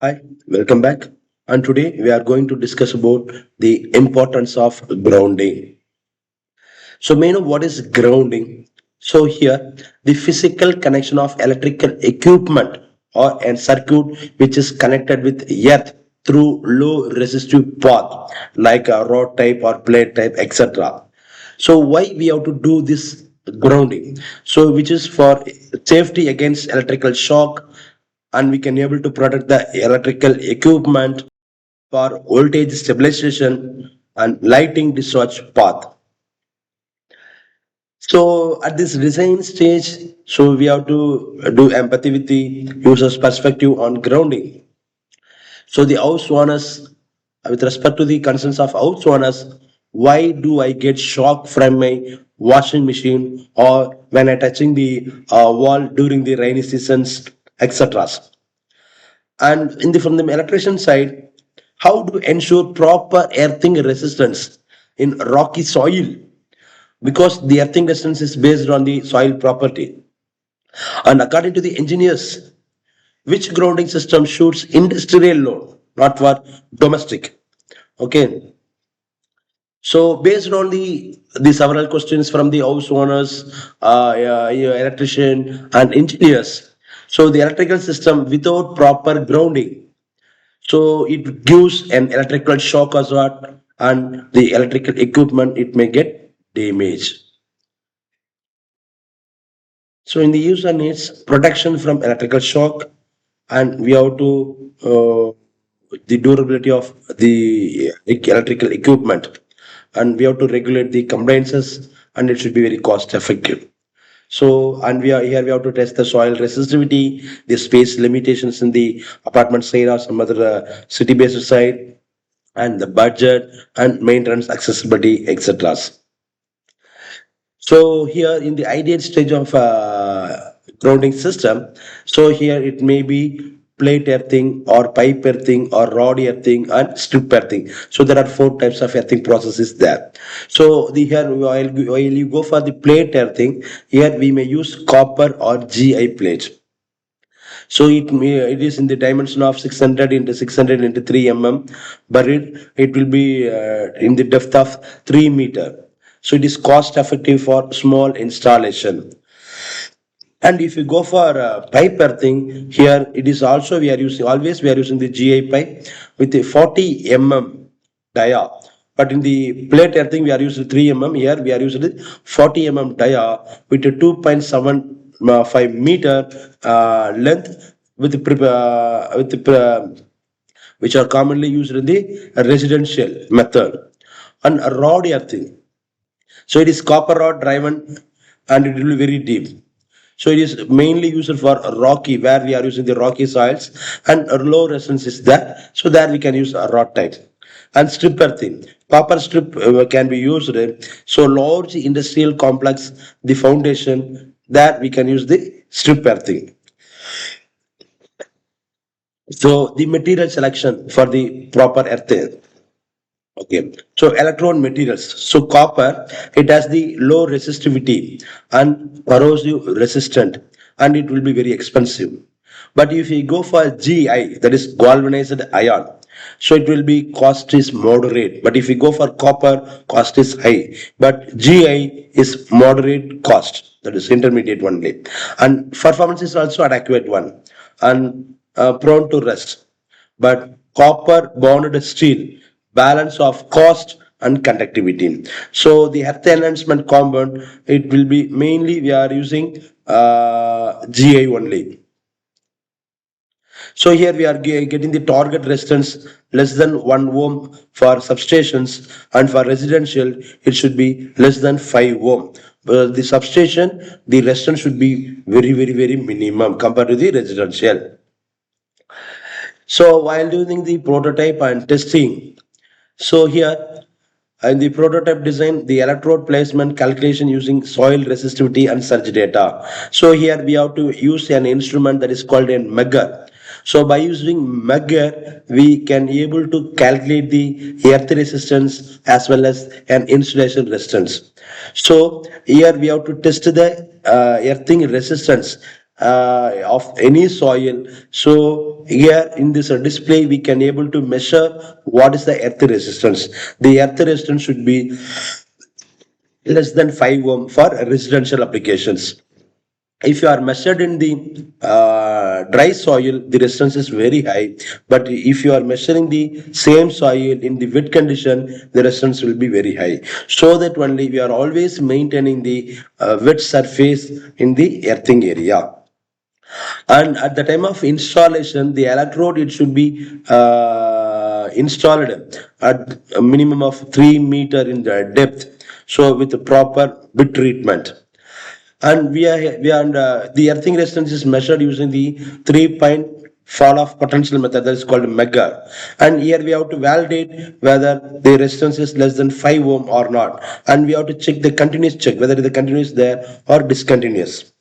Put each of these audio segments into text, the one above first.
Hi, welcome back. And today we are going to discuss about the importance of grounding. So, may I know what is grounding? So, here the physical connection of electrical equipment or a circuit which is connected with earth through low resistive path like a rod type or plate type, etc. So, why we have to do this grounding? So, which is for safety against electrical shock, and we can able to protect the electrical equipment for voltage stabilization and lighting discharge path. So at this design stage, so we have to do empathy with the user's perspective on grounding. So the house owners, with respect to the concerns of house owners, why do I get shock from my washing machine or when I touching the wall during the rainy seasons, etc. And in the from the electrician side, how to ensure proper earthing resistance in rocky soil, because the earthing resistance is based on the soil property. And according to the engineers, which grounding system suits industrial load, not for domestic. Okay. So based on the several questions from the house owners, electrician and engineers, so the electrical system without proper grounding, so it gives an electrical shock as well, and the electrical equipment it may get damaged. So in the user needs protection from electrical shock, and we have to the durability of the electrical equipment, and we have to regulate the compliances, and it should be very cost effective. So, and we are here, we have to test the soil resistivity, the space limitations in the apartment side or some other city based side, and the budget and maintenance accessibility, etc. So here in the ideal stage of grounding system, so here it may be plate earthing or pipe earthing or rod earthing and strip earthing. So there are four types of earthing processes there. So the here while you go for the plate earthing, here we may use copper or GI plate. So it is in the dimension of 600 into 600 into 3 mm buried. It will be in the depth of 3 meter. So it is cost effective for small installation. And if you go for pipe earthing, here it is also we are using always we are using the GI pipe with a 40 mm dia. But in the plate earthing we are using 3 mm. Here we are using the 40 mm dia with a 2.75 meter length with which are commonly used in the residential method. And rod earthing, so it is copper rod driven and it will be very deep. So it is mainly used for rocky, where we are using the rocky soils, and low resistance is there. So there we can use a rod type. And strip earthing, copper strip can be used. So large industrial complex, the foundation, there we can use the strip earthing. So the material selection for the proper earthing. Okay, so electron materials. So copper, it has the low resistivity and corrosive resistant, and it will be very expensive. But if you go for GI, that is galvanized iron, so it will be cost is moderate. But if you go for copper, cost is high. But GI is moderate cost, that is intermediate only, and performance is also adequate one, and prone to rust. But copper bonded steel, balance of cost and conductivity. So the earth enhancement compound, it will be mainly we are using GI only. So here we are getting the target resistance less than 1 ohm for substations, and for residential it should be less than 5 ohm. But the substation, the resistance should be very minimum compared to the residential. So while doing the prototype and testing, so here in the prototype design, the electrode placement calculation using soil resistivity and surge data. So here we have to use an instrument that is called a megger. So by using megger, we can able to calculate the earth resistance as well as an insulation resistance. So here we have to test the earthing resistance of any soil. So here in this display, we can able to measure what is the earth resistance. The earth resistance should be less than 5 ohm for residential applications. If you are measured in the dry soil, the resistance is very high. But if you are measuring the same soil in the wet condition, the resistance will be very high. So that only we are always maintaining the wet surface in the earthing area. And at the time of installation, the electrode it should be installed at a minimum of 3 meter in the depth. So with the proper bit treatment. And the earthing resistance is measured using the 3 point fall off potential method, that is called mega. And here we have to validate whether the resistance is less than 5 ohm or not, and we have to check the continuous check whether the continuous there or discontinuous.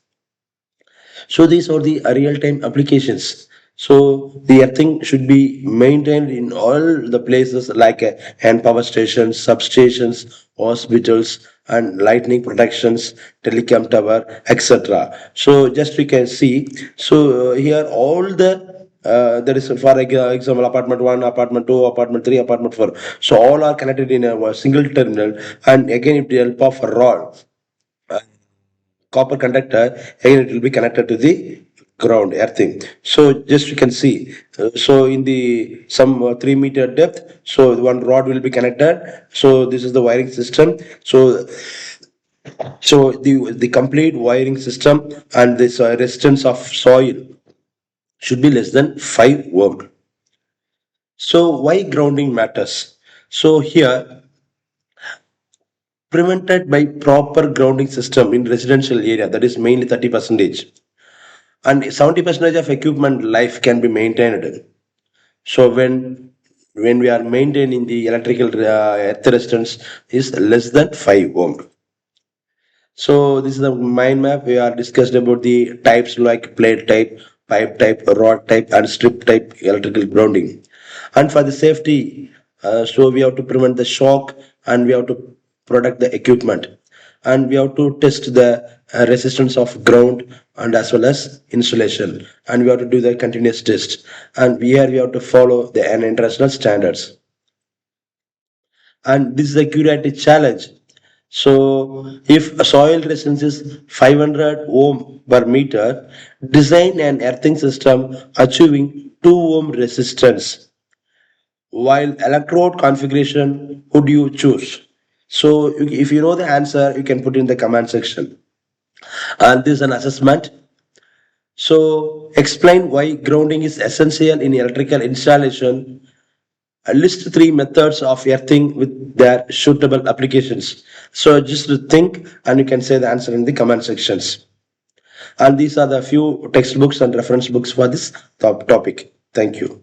So these are the real-time applications. So the earthing should be maintained in all the places like hand power stations, substations, hospitals, and lightning protections, telecom tower, etc. So just we can see. So here all the there is for example apartment 1, apartment 2, apartment 3, apartment 4. So all are connected in a single terminal, and again with the help of a rod, copper conductor, again it will be connected to the ground earthing. So just you can see, so in the some 3 meter depth, so one rod will be connected. So this is the wiring system. So the complete wiring system and this resistance of soil should be less than 5 ohm. So why grounding matters? So here, prevented by proper grounding system in residential area, that is mainly 30 percentage, and 70% of equipment life can be maintained. So when we are maintaining the electrical earth resistance is less than 5 ohm. So this is the mind map. We are discussed about the types like plate type, pipe type, rod type, and strip type electrical grounding. And for the safety, so we have to prevent the shock, and we have to protect the equipment, and we have to test the resistance of ground and as well as insulation, and we have to do the continuous test, and here we have to follow the international standards. And this is a curative challenge. So, if a soil resistance is 500 ohm per meter, design an earthing system achieving 2 ohm resistance. While electrode configuration would you choose? So, if you know the answer, you can put in the comment section. And this is an assessment. So, explain why grounding is essential in electrical installation. List 3 methods of earthing with their suitable applications. So just to think, and you can say the answer in the comment sections. And these are the few textbooks and reference books for this topic. Thank you.